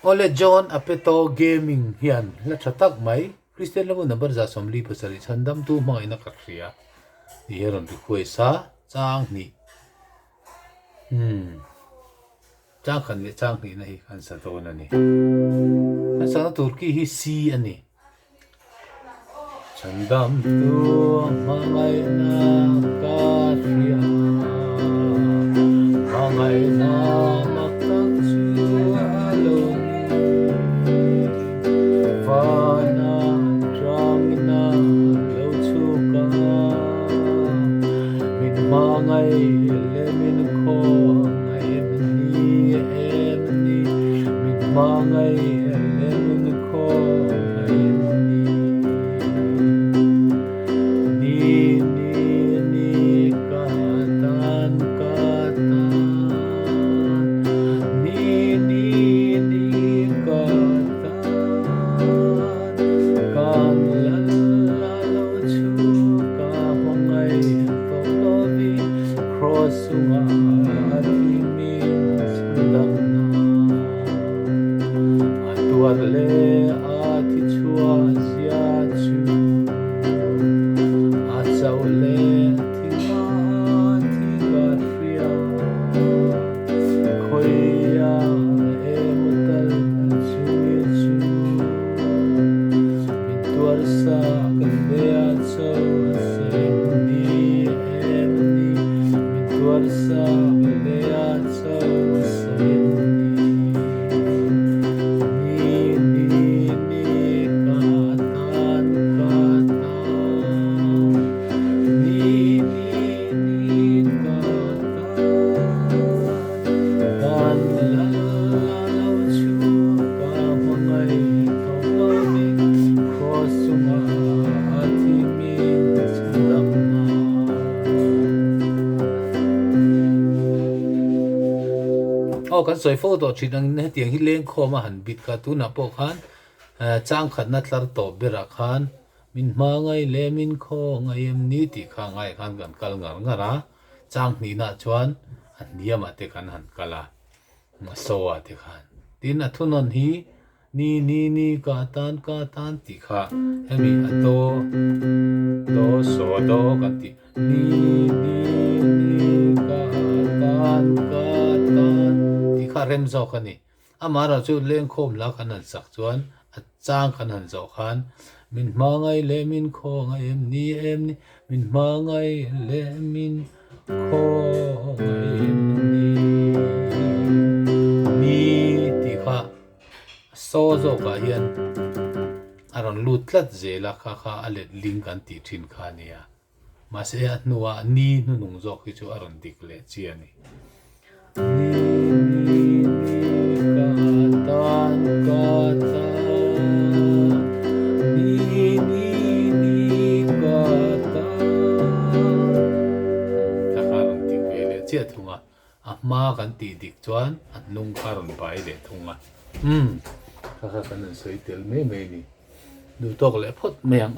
ole John apeto gaming hian la thatak mai Christian lagu number za somli pasari Chhandamtu hmangaihna ka hria yeron ri khuisa chang ni chang khan le chang ni na hi khan sa to na ni an sa turki hi si ani Chhandamtu hmangaihna ka hria hmangaihna maktak chu aloni vana drangna lo chu ka min mangai le min kho ngai emni min mangai le min kho ngai kan soi photo chinang ne tiang hi leng khoma han bit ka tu na po khan chang khat na tlar to bera khan min hmangai le min kho ngai em ni ti kha ngai khan kan kal ngar ngara chang ni na chuan an niama te kan han kala ma sowa te khan tin a thunon hi ni ka tan ti kha hemi ato do so do ka ti ni ka tan rem zo khani amara chu leng khom la kan an sak chuan a chang kan han zo khan min hmangai le min kho ngai em ni min hmangai le min kho ngai em ni ti kha so zo ka hian aron lutlat zela kha alet ling kan ti thin kha nia ma se nuwa ni nu nung zo ki chu aron dikle chi ani thunga ma kan ti dik chuan an nung kharon bai le thunga kha kan soi tel me ni du tok le phot meang